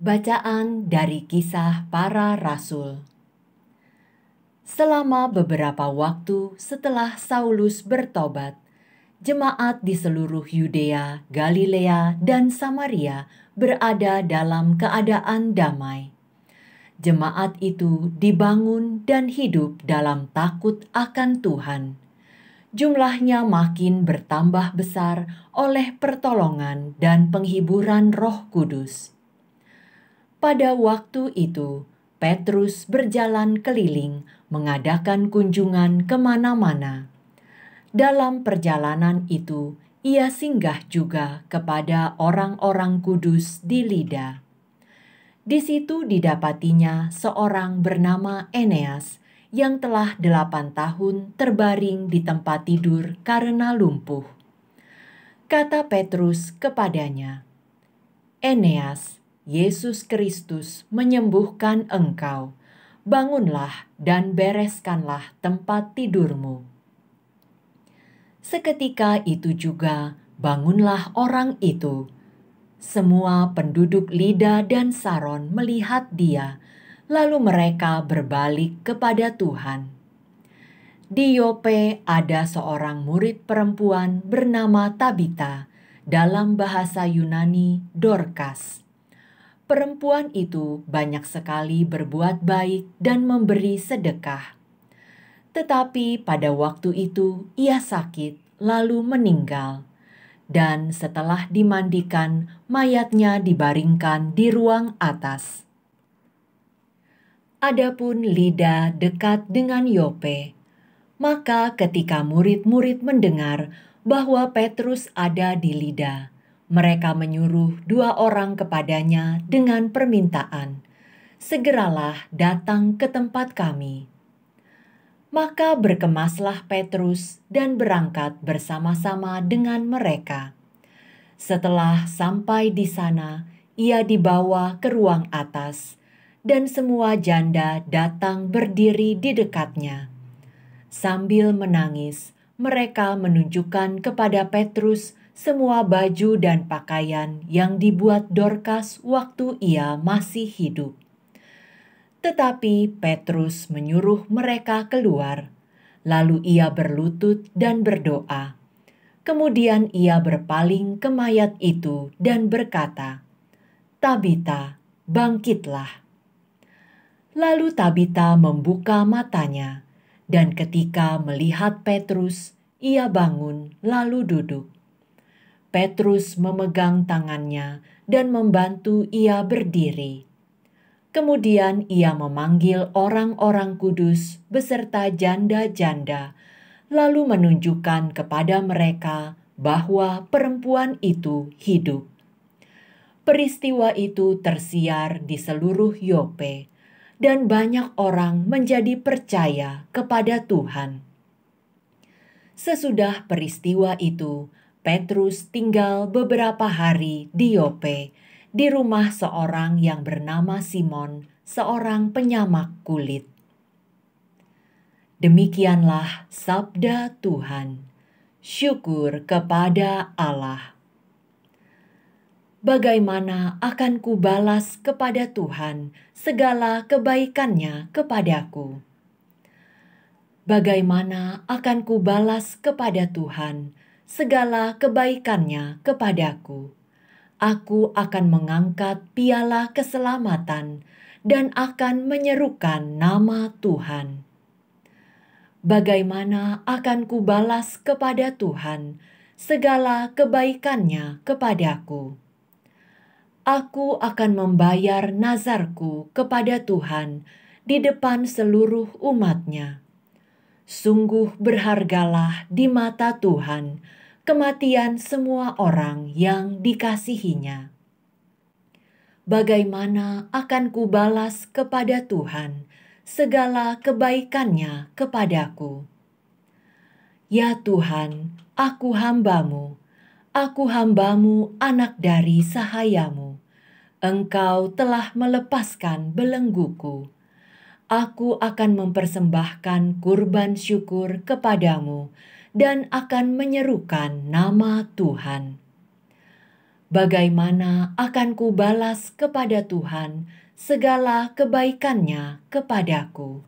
Bacaan dari Kisah Para Rasul. Selama beberapa waktu setelah Saulus bertobat, jemaat di seluruh Yudea, Galilea, dan Samaria berada dalam keadaan damai. Jemaat itu dibangun dan hidup dalam takut akan Tuhan. Jumlahnya makin bertambah besar oleh pertolongan dan penghiburan Roh Kudus. Pada waktu itu, Petrus berjalan keliling mengadakan kunjungan kemana-mana. Dalam perjalanan itu, ia singgah juga kepada orang-orang kudus di Lida. Di situ didapatinya seorang bernama Eneas yang telah 8 tahun terbaring di tempat tidur karena lumpuh. Kata Petrus kepadanya, "Eneas, Yesus Kristus menyembuhkan engkau. Bangunlah dan bereskanlah tempat tidurmu." Seketika itu juga bangunlah orang itu. Semua penduduk Lida dan Saron melihat dia, lalu mereka berbalik kepada Tuhan. Di Yope ada seorang murid perempuan bernama Tabita, dalam bahasa Yunani Dorkas. Perempuan itu banyak sekali berbuat baik dan memberi sedekah. Tetapi pada waktu itu ia sakit lalu meninggal. Dan setelah dimandikan, mayatnya dibaringkan di ruang atas. Adapun Lida dekat dengan Yope. Maka ketika murid-murid mendengar bahwa Petrus ada di Lida, mereka menyuruh 2 orang kepadanya dengan permintaan, "Segeralah datang ke tempat kami." Maka berkemaslah Petrus dan berangkat bersama-sama dengan mereka. Setelah sampai di sana, ia dibawa ke ruang atas, dan semua janda datang berdiri di dekatnya. Sambil menangis, mereka menunjukkan kepada Petrus semua baju dan pakaian yang dibuat Dorkas waktu ia masih hidup. Tetapi Petrus menyuruh mereka keluar, lalu ia berlutut dan berdoa. Kemudian ia berpaling ke mayat itu dan berkata, "Tabita, bangkitlah." Lalu Tabita membuka matanya, dan ketika melihat Petrus, ia bangun lalu duduk. Petrus memegang tangannya dan membantu ia berdiri. Kemudian ia memanggil orang-orang kudus beserta janda-janda, lalu menunjukkan kepada mereka bahwa perempuan itu hidup. Peristiwa itu tersiar di seluruh Yope, dan banyak orang menjadi percaya kepada Tuhan. Sesudah peristiwa itu, Petrus tinggal beberapa hari di Yope, di rumah seorang yang bernama Simon, seorang penyamak kulit. Demikianlah sabda Tuhan. Syukur kepada Allah. Bagaimana akan kubalas kepada Tuhan segala kebaikannya kepadaku? Bagaimana akan kubalas kepada Tuhan segala kebaikannya kepadaku? Aku akan mengangkat piala keselamatan dan akan menyerukan nama Tuhan. Bagaimana akan kubalas kepada Tuhan segala kebaikannya kepadaku? Aku akan membayar nazarku kepada Tuhan di depan seluruh umat-Nya. Sungguh berhargalah di mata Tuhan kematian semua orang yang dikasihinya. Bagaimana akan kubalas kepada Tuhan segala kebaikannya kepadaku? Ya Tuhan, aku hamba-Mu, anak dari sahayamu. Engkau telah melepaskan belengguku. Aku akan mempersembahkan kurban syukur kepadamu dan akan menyerukan nama Tuhan. Bagaimana akan ku balas kepada Tuhan segala kebaikan-Nya kepadaku?